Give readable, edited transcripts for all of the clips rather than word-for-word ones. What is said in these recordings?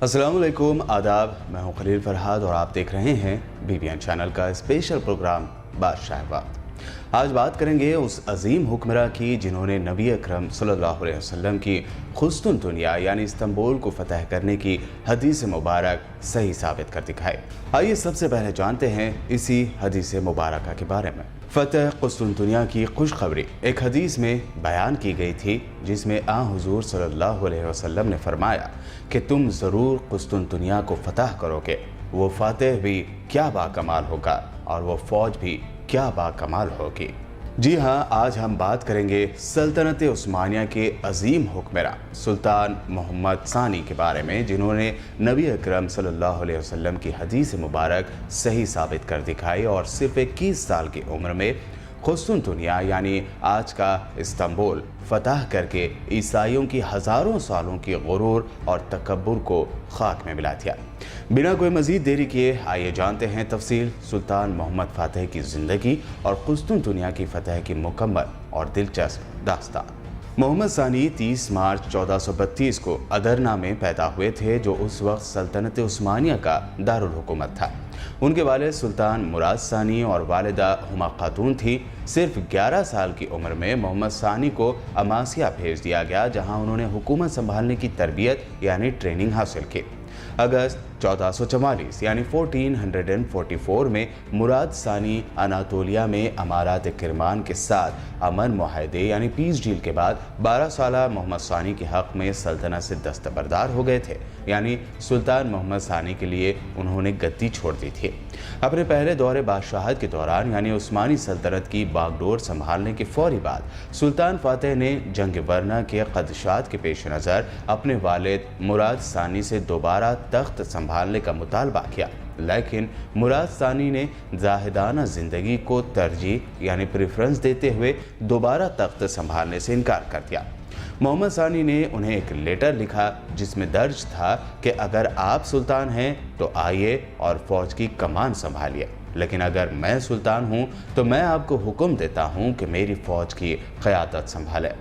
अस्सलाम वालेकुम, आदाब। मैं हूं खलील फरहाद और आप देख रहे हैं BBN चैनल का स्पेशल प्रोग्राम बादशाह वक्त। आज बात करेंगे उस अजीम हुक्मरां की जिन्होंने नबी अकरम सल्लल्लाहु अलैहि वसल्लम की कुस्तुनतुनिया यानी इस्तांबुल को फतह करने की हदीस मुबारक सही साबित कर दिखाई। आइए सबसे पहले जानते हैं इसी हदीस मुबारक के बारे में। फतह कुस्तुनतुनिया की खुशखबरी एक हदीस में बयान की गई थी, जिसमें हुजूर सल्लल्लाहु अलैहि वसल्लम ने फरमाया कि तुम ज़रूर कुस्तुनतुनिया को फतह करोगे। वो फातह भी क्या बाकमाल होगा और वो फ़ौज भी क्या बाकमाल होगी। जी हाँ, आज हम बात करेंगे सल्तनत उस्मानिया के अजीम हुक्मरां सुल्तान मोहम्मद सानी के बारे में, जिन्होंने नबी अकरम सल्लल्लाहु अलैहि वसल्लम की हदीस मुबारक सही साबित कर दिखाई और सिर्फ 21 साल की उम्र में कुस्तुनतुनिया यानी आज का इस्तांबुल फतह करके ईसाइयों की हज़ारों सालों की गुरूर और तकब्बुर को खाक में मिला दिया। बिना कोई मज़ीद देरी किए आइए जानते हैं तफसील सुल्तान मोहम्मद फातह की ज़िंदगी और कुस्तुनतुनिया की फतह की मुकम्मल और दिलचस्प दास्तान। मोहम्मद सानी 30 मार्च 1432 को अदरना में पैदा हुए थे, जो उस वक्त सल्तनत उस्मानिया का दारुल हुकूमत था। उनके वालिद सुल्तान मुराद सानी और वालिदा हुमा खातून थी। सिर्फ 11 साल की उम्र में मोहम्मद सानी को अमासिया भेज दिया गया, जहां उन्होंने हुकूमत संभालने की तरबियत यानी ट्रेनिंग हासिल की। अगस्त 1444 यानी 1444 में मुराद सानी अनातोलिया में अमारात किरमान के साथ अमन मुआहदे यानी पीस डील के बाद 12 साला मोहम्मद सानी के हक़ में सल्तनत से दस्तबरदार हो गए थे, यानी सुल्तान मोहम्मद सानी के लिए उन्होंने गद्दी छोड़ दी थी। अपने पहले दौरे बादशाहत के दौरान यानी उस्मानी सल्तनत की बागडोर संभालने के फौरी बाद सुल्तान फातह ने जंग वरना के खदशात के पेश नज़र अपने वालिद मुराद सानी से दोबारा तख्त संभालने का मुतालबा किया, लेकिन मुराद सानी ने जाहिदाना ज़िंदगी को तरजीह यानी प्रेफरेंस देते हुए दोबारा तख्त संभालने से इनकार कर दिया। मोहम्मद सानी ने उन्हें एक लेटर लिखा, जिसमें दर्ज था कि अगर आप सुल्तान हैं तो आइए और फ़ौज की कमान संभालिए, लेकिन अगर मैं सुल्तान हूं तो मैं आपको हुक्म देता हूं कि मेरी फ़ौज की क़यादत संभाले।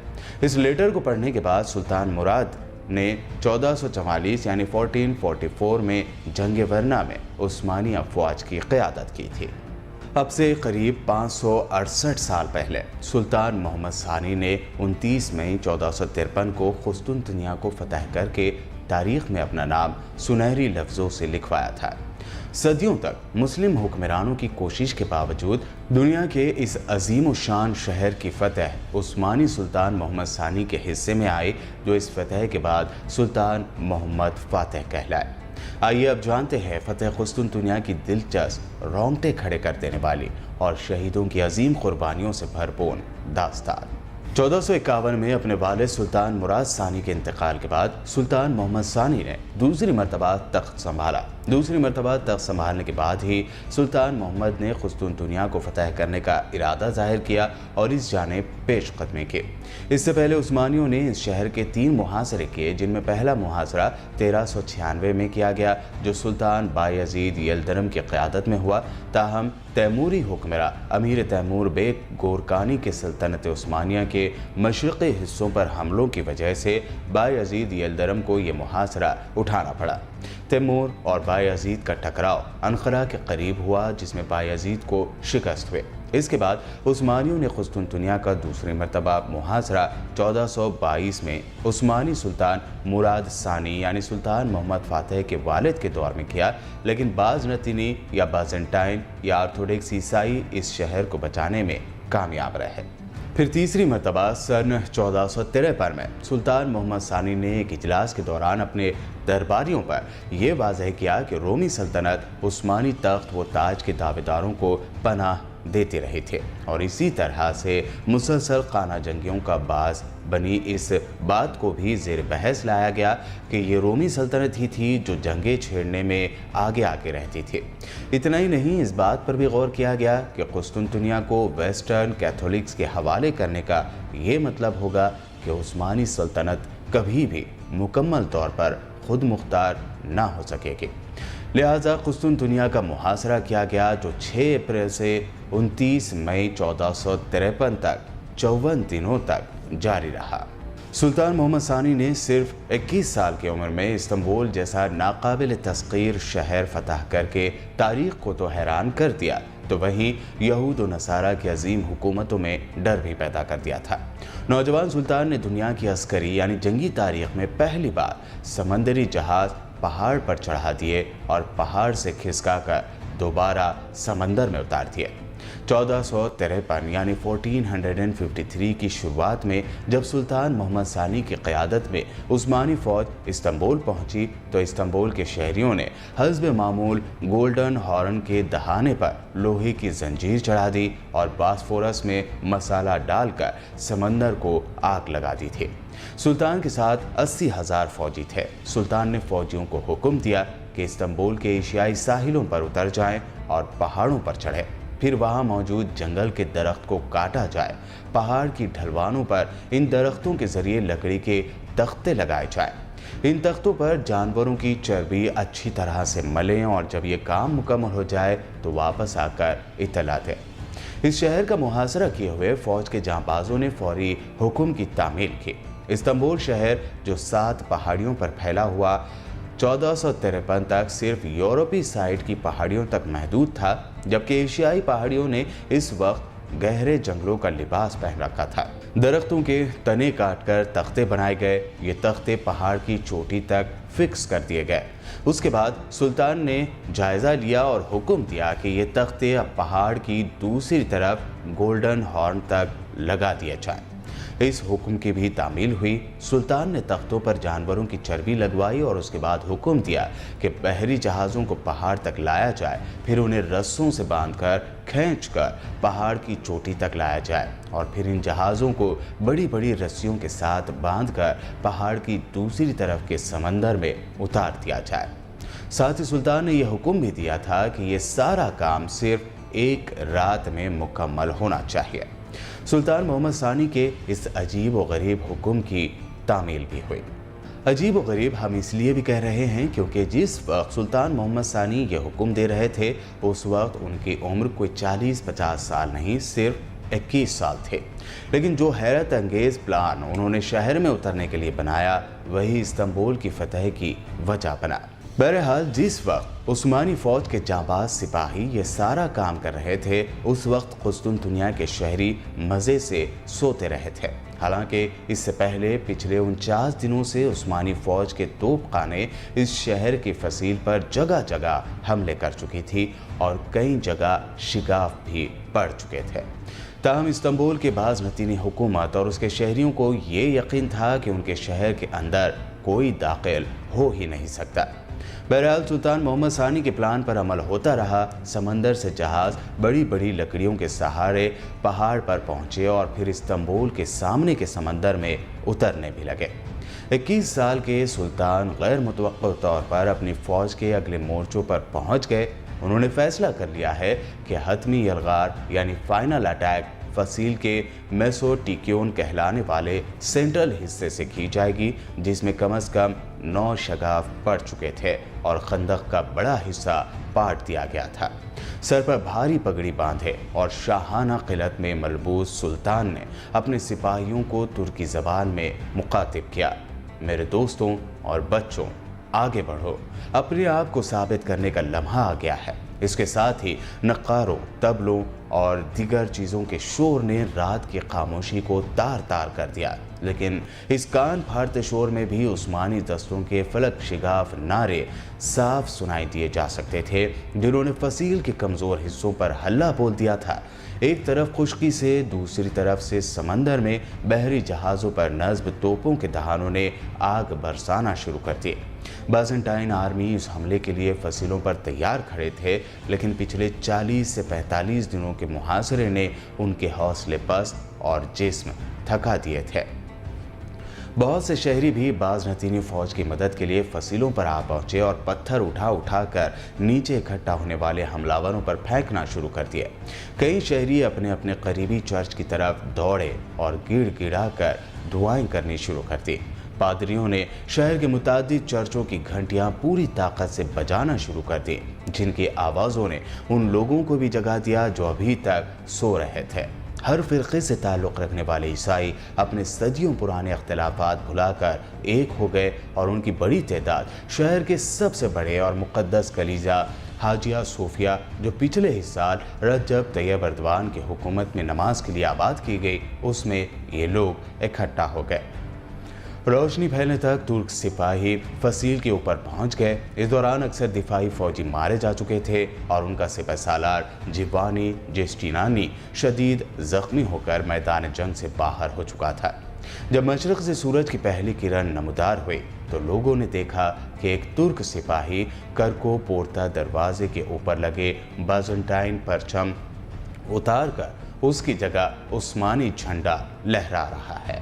इस लेटर को पढ़ने के बाद सुल्तान मुराद ने 1444 यानी 1444 में जंग वरना में उस्मानी अफ़वाज की क़यादत की थी। अब से करीब 568 साल पहले सुल्तान मोहम्मद सानी ने 29 मई 1453 को कुस्तुनतुनिया को फतह करके तारीख़ में अपना नाम सुनहरी लफ्ज़ों से लिखवाया था। सदियों तक मुस्लिम हुक्मरानों की कोशिश के बावजूद दुनिया के इस अजीम शान शहर की फतह उस्मानी सुल्तान मोहम्मद सानी के हिस्से में आई, जो इस फतह के बाद सुल्तान मोहम्मद फातह कहलाए। आइए अब जानते हैं फतह कुस्तुनतुनिया की दिलचस्प, रोंगटे खड़े कर देने वाली और शहीदों की अजीम कुर्बानियों से भरपूर दास्तान। 1451 में अपने वालिद सुल्तान मुराद सानी के इंतकाल के बाद सुल्तान मोहम्मद सानी ने दूसरी मरतबा तख्त संभाला। दूसरी मरतबा तख्त संभालने के बाद ही सुल्तान मोहम्मद ने कुस्तुनतुनिया को फतह करने का इरादा जाहिर किया और इस जानिब पेशकदमी की। इससे पहले उस्मानियों ने इस शहर के 3 मुहासरे किए, जिनमें पहला मुहासरा 1396 में किया गया, जो सुल्तान बायजीद यलदरम की क़यादत में हुआ। ताहम तैमूरी हुक्मरां अमीर तैमूर बेग गोरकानी के सल्तनत उस्मानिया के मशरक़ी हिस्सों पर हमलों की वजह से बायजीद यलदरम को ये मुहासरा उठाना पड़ा। तैमूर और बायजीद का टकराव अनक़रा के करीब हुआ, जिसमें बायजीद को शिकस्त हुई। इसके बाद उस्मानियों ने कुस्तुनतुनिया का दूसरी मरतबा मुहासरा 1422 में उस्मानी सुल्तान मुराद सानी यानी सुल्तान मोहम्मद फातह के वालिद के दौर में किया, लेकिन बाज़नतीनी या बाज़ेंटाइन या ऑर्थोडॉक्स ईसाई इस शहर को बचाने में कामयाब रहे। फिर तीसरी मरतबा सन 1453 में सुल्तान मोहम्मद सानी ने एक इजलास के दौरान अपने दरबारियों पर यह वाज़ह किया कि रोमी सल्तनत उस्मानी तख्त व ताज के दावेदारों को पनाह देते रहे थे, और इसी तरह से मुसलसल खाना जंगियों का बास बनी इस बात को भी ज़ेर बहस लाया गया कि ये रोमी सल्तनत ही थी जो जंगें छेड़ने में आगे आगे रहती थी। इतना ही नहीं, इस बात पर भी गौर किया गया कि कुस्तुनतुनिया को वेस्टर्न कैथोलिक्स के हवाले करने का ये मतलब होगा कि उस्मानी सल्तनत कभी भी मुकम्मल तौर पर खुद मुख्तार ना हो सकेगी। लिहाजा कुस्तुनतुनिया का मुहासरा किया गया, जो 6 अप्रैल से 29 मई 1453 तक 54 दिनों तक जारी रहा। सुल्तान मोहम्मद सानी ने सिर्फ 21 साल की उम्र में इस्तांबुल जैसा नाकाबिल तस्खीर शहर फतह करके तारीख को तो हैरान कर दिया, तो वहीं यहूद व नसारा की अजीम हुकूमतों में डर भी पैदा कर दिया था। नौजवान सुल्तान ने दुनिया की अस्करी यानी जंगी तारीख में पहली बार समंदरी जहाज पहाड़ पर चढ़ा दिए और पहाड़ से खिसका कर दोबारा समंदर में उतार दिए। 1453 यानी 1453 की शुरुआत में जब सुल्तान मोहम्मद सानी की क़यादत में उस्मानी फ़ौज इस्तांबुल पहुंची तो इस्तांबुल के शहरियों ने हस्ब मामूल गोल्डन हॉर्न के दहाने पर लोहे की जंजीर चढ़ा दी और बास्फोरस में मसाला डालकर समंदर को आग लगा दी थी। सुल्तान के साथ 80,000 फौजी थे। सुल्तान ने फौजियों को हुक्म दिया कि इस्तांबुल के एशियाई साहिलों पर उतर जाएं और पहाड़ों पर चढ़े, फिर वहां मौजूद जंगल के दरख्त को काटा जाए, पहाड़ की ढलवानों पर इन दरख्तों के जरिए लकड़ी के तख्ते लगाए जाएं। इन तख्तों पर जानवरों की चर्बी अच्छी तरह से मलें और जब ये काम मुकम्मल हो जाए तो वापस आकर इत्तला दें। इस शहर का मुहासरा किए हुए फौज के जांबाजों ने फौरी हुक्म की तामील की। इस्तांबुल शहर जो 7 पहाड़ियों पर फैला हुआ 1453 तक सिर्फ यूरोपीय साइड की पहाड़ियों तक महदूद था, जबकि एशियाई पहाड़ियों ने इस वक्त गहरे जंगलों का लिबास पहन रखा था। दरख्तों के तने काटकर तख्ते बनाए गए। ये तख्ते पहाड़ की चोटी तक फिक्स कर दिए गए। उसके बाद सुल्तान ने जायजा लिया और हुक्म दिया कि ये तख्ते अब पहाड़ की दूसरी तरफ गोल्डन हॉर्न तक लगा दिए जाएं। इस हुक्म की भी तामील हुई। सुल्तान ने तख्तों पर जानवरों की चर्बी लगवाई और उसके बाद हुक्म दिया कि बहरी जहाज़ों को पहाड़ तक लाया जाए, फिर उन्हें रस्सों से बांधकर खींचकर पहाड़ की चोटी तक लाया जाए और फिर इन जहाज़ों को बड़ी बड़ी रस्सियों के साथ बांधकर पहाड़ की दूसरी तरफ के समंदर में उतार दिया जाए। साथ ही सुल्तान ने यह हुक्म भी दिया था कि ये सारा काम सिर्फ एक रात में मुकम्मल होना चाहिए। सुल्तान मोहम्मद सानी के इस अजीब व गरीब हुक्म की तामील भी हुई। अजीब व गरीब हम इसलिए भी कह रहे हैं क्योंकि जिस वक्त सुल्तान मोहम्मद सानी ये हुक्म दे रहे थे उस वक्त उनकी उम्र कोई 40-50 साल नहीं, सिर्फ 21 साल थे। लेकिन जो हैरत अंगेज प्लान उन्होंने शहर में उतरने के लिए बनाया वही इस्तांबुल की फतह की वजह बना। बहरहाल जिस वक्त उस्मानी फ़ौज के जांबाज सिपाही ये सारा काम कर रहे थे उस वक्त कुस्तुनतुनिया के शहरी मज़े से सोते रहे थे। हालांकि इससे पहले पिछले 49 दिनों से उस्मानी फ़ौज के तोपखाने इस शहर की फसील पर जगह जगह हमले कर चुकी थी और कई जगह शिगाफ भी पड़ चुके थे। ताहम इस्तांबुल के बाज़नतीनी हुकूमत और उसके शहरियों को ये यकीन था कि उनके शहर के अंदर कोई दाखिल हो ही नहीं सकता। बहरहाल सुल्तान मोहम्मद सानी के प्लान पर अमल होता रहा। समंदर से जहाज़ बड़ी बड़ी लकड़ियों के सहारे पहाड़ पर पहुंचे और फिर इस्तांबुल के सामने के समंदर में उतरने भी लगे। 21 साल के सुल्तान गैर मुतवक्किल तौर पर अपनी फ़ौज के अगले मोर्चों पर पहुंच गए। उन्होंने फैसला कर लिया है कि हतमी यलगार यानी फाइनल अटैक फसील के मेसोटिक्योन कहलाने वाले सेंट्रल हिस्से से की जाएगी, जिसमें कम से कम 9 शगाफ पड़ चुके थे और खंदक का बड़ा हिस्सा पाट दिया गया था। सर पर भारी पगड़ी बांधे और शाहाना किलत में मलबूस सुल्तान ने अपने सिपाहियों को तुर्की ज़बान में मुखातिब किया। मेरे दोस्तों और बच्चों, आगे बढ़ो, अपने आप को साबित करने का लम्हा आ गया है। इसके साथ ही नक्कारों, तबलों और दीगर चीज़ों के शोर ने रात की खामोशी को तार तार कर दिया। लेकिन इस कान फाड़ते शोर में भी उस्मानी दस्तों के फलक शिगाफ नारे साफ सुनाई दिए जा सकते थे, जिन्होंने फसील के कमज़ोर हिस्सों पर हल्ला बोल दिया था। एक तरफ खुश्की से, दूसरी तरफ से समंदर में बहरी जहाज़ों पर नस्ब तोपों के दहानों ने आग बरसाना शुरू कर दी। बाज़ेंटाइन आर्मी इस हमले के लिए फसीलों पर तैयार खड़े थे, लेकिन पिछले 40 से 45 दिनों के मुहासरे ने उनके हौसले पस्त और जिस्म थका दिए थे। बहुत से शहरी भी बाज़नतीनी फ़ौज की मदद के लिए फसीलों पर आ पहुंचे और पत्थर उठा कर नीचे इकट्ठा होने वाले हमलावरों पर फेंकना शुरू कर दिए। कई शहरी अपने अपने करीबी चर्च की तरफ दौड़े और गिड़गिड़ा कर दुआएं करनी शुरू कर दी। पादरियों ने शहर के मुतादिद चर्चों की घंटियां पूरी ताकत से बजाना शुरू कर दी, जिनकी आवाज़ों ने उन लोगों को भी जगा दिया जो अभी तक सो रहे थे। ہر فرقے سے تعلق رکھنے والے عیسائی اپنے صدیوں پرانے اختلافات بھلا کر ایک ہو گئے اور ان کی بڑی تعداد شہر کے سب سے بڑے اور مقدس کلیسا حاجیہ صوفیہ جو پچھلے ہی سال رجب طیب اردوان کی حکومت میں نماز کے لیے آباد کی گئی، اس میں یہ لوگ اکٹھا ہو گئے۔ روشنی پھیلنے تک ترک سپاہی فصیل کے اوپر پہنچ گئے۔ اس دوران اکثر دفاعی فوجی مارے جا چکے تھے اور ان کا سپہ سالار جیوانی جسٹینانی شدید زخمی ہو کر میدان جنگ سے باہر ہو چکا تھا۔ جب مشرق سے سورج کی پہلی کرن نمودار ہوئی تو لوگوں نے دیکھا کہ ایک ترک سپاہی کرکو پورتا دروازے کے اوپر لگے بازنٹائن پرچم اتار کر اس کی جگہ عثمانی جھنڈا لہرا رہا ہے۔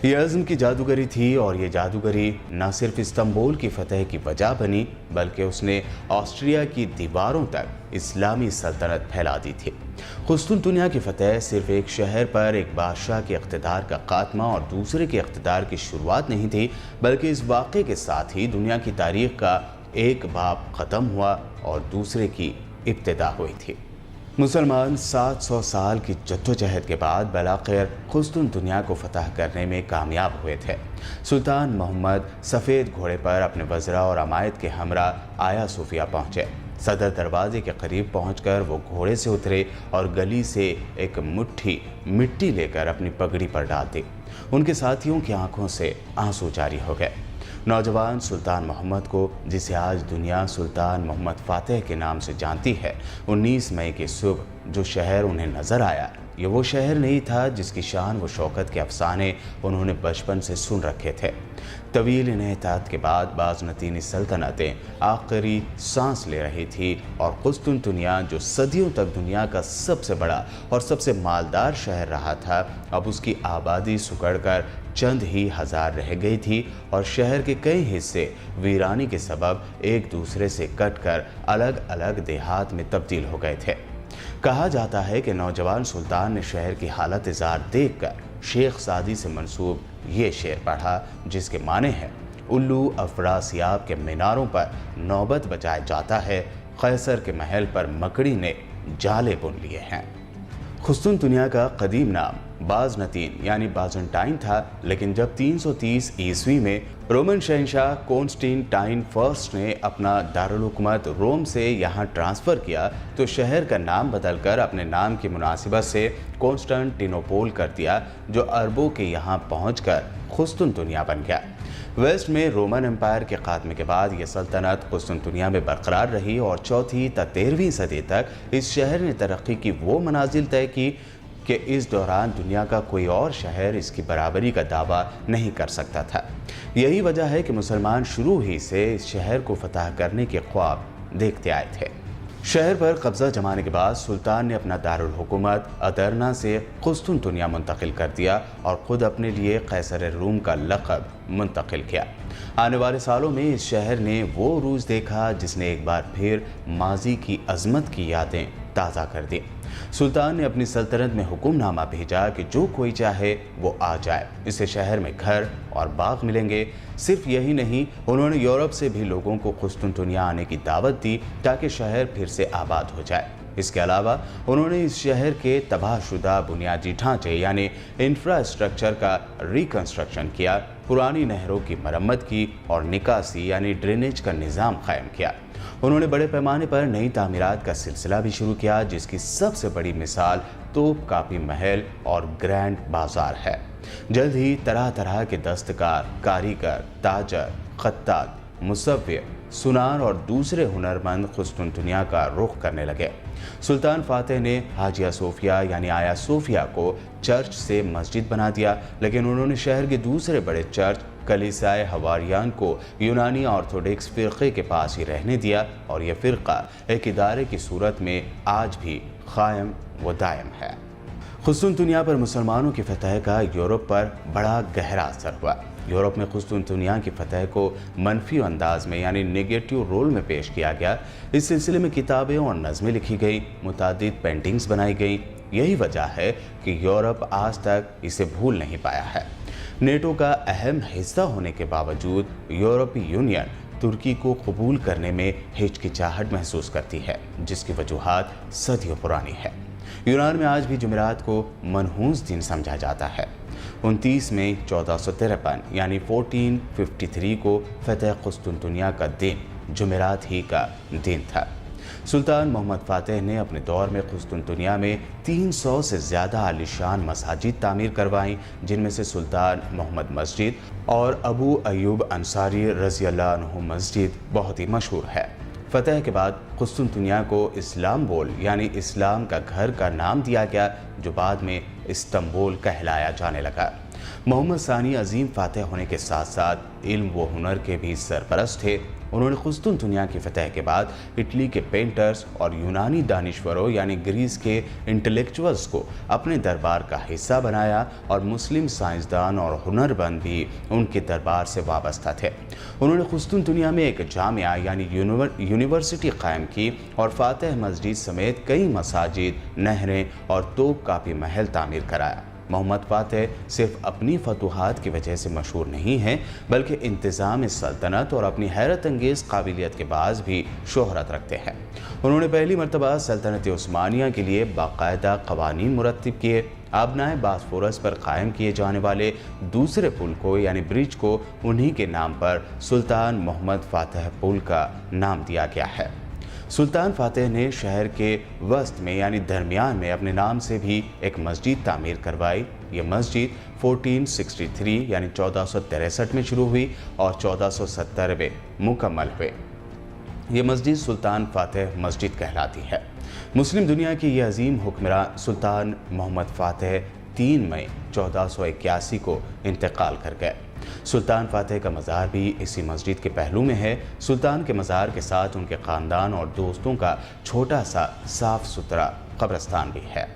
یہ عزم کی جادوگری تھی، اور یہ جادوگری نہ صرف استنبول کی فتح کی وجہ بنی بلکہ اس نے آسٹریا کی دیواروں تک اسلامی سلطنت پھیلا دی تھی۔ قسطنطنیہ کی فتح صرف ایک شہر پر ایک بادشاہ کے اقتدار کا خاتمہ اور دوسرے کے اقتدار کی شروعات نہیں تھی، بلکہ اس واقعے کے ساتھ ہی دنیا کی تاریخ کا ایک باب ختم ہوا اور دوسرے کی ابتدا ہوئی تھی۔ مسلمان 700 سال کی جدوجہد کے بعد بالآخر قسطنطنیہ کو فتح کرنے میں کامیاب ہوئے تھے۔ سلطان محمد سفید گھوڑے پر اپنے وزراء اور عمائد کے ہمراہ آیا صوفیہ پہنچے۔ صدر دروازے کے قریب پہنچ کر وہ گھوڑے سے اترے اور گلی سے ایک مٹھی مٹی لے کر اپنی پگڑی پر ڈال دی۔ ان کے ساتھیوں کی آنکھوں سے آنسو جاری ہو گئے۔ نوجوان سلطان محمد کو، جسے آج دنیا سلطان محمد فاتح کے نام سے جانتی ہے، 19 مئی کی صبح جو شہر انہیں نظر آیا، یہ وہ شہر نہیں تھا جس کی شان و شوکت کے افسانے انہوں نے بچپن سے سن رکھے تھے۔ طویل انحطاط کے بعد بازنطینی سلطنتیں آخری سانس لے رہی تھی، اور قسطنطنیہ جو صدیوں تک دنیا کا سب سے بڑا اور سب سے مالدار شہر رہا تھا، اب اس کی آبادی سکڑ کر چند ہی ہزار رہ گئی تھی، اور شہر کے کئی حصے ویرانی کے سبب ایک دوسرے سے کٹ کر الگ الگ دیہات میں تبدیل ہو گئے تھے۔ کہا جاتا ہے کہ نوجوان سلطان نے شہر کی حالت زار دیکھ کر شیخ سعدی سے منسوب یہ شعر پڑھا، جس کے معنی ہے: الو افراسیاب کے میناروں پر نوبت بجائے جاتا ہے، قیصر کے محل پر مکڑی نے جالے بن لیے ہیں۔ قسطنطنیہ کا قدیم نام بازنطین یعنی بازنٹائن تھا، لیکن جب 330 عیسوی میں رومن شہنشاہ کونسٹنٹائن فرسٹ نے اپنا دارالحکومت روم سے یہاں ٹرانسفر کیا تو شہر کا نام بدل کر اپنے نام کی مناسبت سے قسطنطنوپول کر دیا، جو عربوں کے یہاں پہنچ کر قسطنطنیہ بن گیا۔ ویسٹ میں رومن امپائر کے خاتمے کے بعد یہ سلطنت قسطنطنیہ میں برقرار رہی، اور 4ویں تا 13ویں صدی تک اس شہر نے ترقی کی وہ منازل طے کی کہ اس دوران دنیا کا کوئی اور شہر اس کی برابری کا دعویٰ نہیں کر سکتا تھا۔ یہی وجہ ہے کہ مسلمان شروع ہی سے اس شہر کو فتح کرنے کے خواب دیکھتے آئے تھے۔ شہر پر قبضہ جمانے کے بعد سلطان نے اپنا دارالحکومت ادرنا سے قسطنطنیہ منتقل کر دیا اور خود اپنے لیے قیصر روم کا لقب منتقل کیا۔ آنے والے سالوں میں اس شہر نے وہ عروج دیکھا جس نے ایک بار پھر ماضی کی عظمت کی یادیں تازہ کر دی۔ سلطان نے اپنی سلطنت میں حکم نامہ بھیجا کہ جو کوئی چاہے وہ آ جائے، اسے شہر میں گھر اور باغ ملیں گے۔ صرف یہی نہیں، انہوں نے یورپ سے بھی لوگوں کو قسطنطنیہ آنے کی دعوت دی تاکہ شہر پھر سے آباد ہو جائے۔ اس کے علاوہ انہوں نے اس شہر کے تباہ شدہ بنیادی ڈھانچے یعنی انفراسٹرکچر کا ریکنسٹرکشن کیا، پرانی نہروں کی مرمت کی اور نکاسی یعنی ڈرینیج کا نظام قائم کیا۔ انہوں نے بڑے پیمانے پر نئی تعمیرات کا سلسلہ بھی شروع کیا، جس کی سب سے بڑی مثال توپ کاپی محل اور گرینڈ بازار ہے۔ جلد ہی طرح طرح کے دستکار، کاریگر، تاجر، خطاط، مصور، سنار اور دوسرے ہنرمند قسطنطنیہ کا رخ کرنے لگے۔ سلطان فاتح نے حاجیہ صوفیہ یعنی آیا صوفیہ کو چرچ سے مسجد بنا دیا، لیکن انہوں نے شہر کے دوسرے بڑے چرچ کلیسائے حواریان کو یونانی آرتھوڈکس فرقے کے پاس ہی رہنے دیا، اور یہ فرقہ ایک ادارے کی صورت میں آج بھی قائم و دائم ہے۔ قسطنطنیہ پر مسلمانوں کی فتح کا یورپ پر بڑا گہرا اثر ہوا۔ یورپ میں قسطنطنیہ کی فتح کو منفی انداز میں یعنی نیگیٹو رول میں پیش کیا گیا۔ اس سلسلے میں کتابیں اور نظمیں لکھی گئیں، متعدد پینٹنگز بنائی گئیں۔ یہی وجہ ہے کہ یورپ آج تک اسے بھول نہیں پایا ہے۔ نیٹو کا اہم حصہ ہونے کے باوجود یورپی یونین ترکی کو قبول کرنے میں ہچکچاہٹ محسوس کرتی ہے، جس کی وجوہات صدیوں پرانی ہے۔ यूनान में आज भी जुमेरात को मनहूस दिन समझा जाता है। 29 मई 1453 यानी 1453 को फतह कुस्तुनतुनिया का दिन जुमेरात ही का दिन था। सुल्तान मोहम्मद फातेह ने अपने दौर में कुस्तुनतुनिया में 300 से ज़्यादा आलीशान मसाजिद तामीर करवाईं, जिनमें से सुल्तान मोहम्मद मस्जिद और अबू अयूब अंसारी रज़ी अल्लाह अन्हु मस्जिद बहुत ही मशहूर है। फतह के बाद कुस्तुनतुनिया को इस्लाम्बुल यानी इस्लाम का घर का नाम दिया गया, जो बाद में इस्तांबुल कहलाया जाने लगा। मोहम्मद सानी अजीम फातह होने के साथ साथ इल्म व हुनर के भी सरपरस्त थे। उन्होंने कुस्तुनतुनिया की फतह के बाद इटली के पेंटर्स और यूनानी दानिश्वरों यानी ग्रीस के इंटेलेक्चुअल्स को अपने दरबार का हिस्सा बनाया और मुस्लिम साइंसदान और हुनरमंद भी उनके दरबार से वाबस्ता थे। उन्होंने कुस्तुनतुनिया में एक जामिया यानी यूनिवर्सिटी कायम की और फातह मस्जिद समेत कई मसाजिद, नहरें और तोप कापी महल तामीर कराया। मोहम्मद फातेह सिर्फ अपनी फतूहात की वजह से मशहूर नहीं हैं, बल्कि इंतज़ाम सल्तनत और अपनी हैरत अंगेज़ काबिलियत के बाज़ भी शोहरत रखते हैं। उन्होंने पहली मरतबा सल्तनत उस्मानिया के लिए बाकायदा क़वानीन मुरत्तिब किए। आबनाए बास्फोरस पर कायम किए जाने वाले दूसरे पुल को यानी ब्रिज को उन्हीं के नाम पर सुल्तान मोहम्मद फातेह पुल का नाम दिया गया है। सुल्तान फातेह ने शहर के वस्त में यानी दरमियान में अपने नाम से भी एक मस्जिद तामीर करवाई। ये मस्जिद 1463 यानी 1463 में शुरू हुई और 1470 में मुकम्मल हुई। ये मस्जिद सुल्तान फातेह मस्जिद कहलाती है। मुस्लिम दुनिया की ये अजीम हुक्मरान सुल्तान मोहम्मद फातेह 3 मई 1481 को इंतकाल कर गए। सुल्तान फातेह का मज़ार भी इसी मस्जिद के पहलू में है। सुल्तान के मज़ार के साथ उनके ख़ानदान और दोस्तों का छोटा सा साफ़ सुथरा कब्रिस्तान भी है।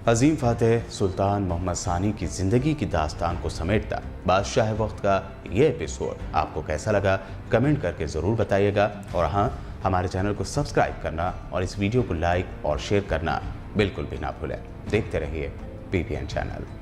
अजीम फातेह सुल्तान मोहम्मद सानी की ज़िंदगी की दास्तान को समेटता बादशाह वक्त का ये एपिसोड आपको कैसा लगा, कमेंट करके ज़रूर बताइएगा। और हाँ, हमारे चैनल को सब्सक्राइब करना और इस वीडियो को लाइक और शेयर करना बिल्कुल भी ना भूलें। देखते रहिए BPN चैनल।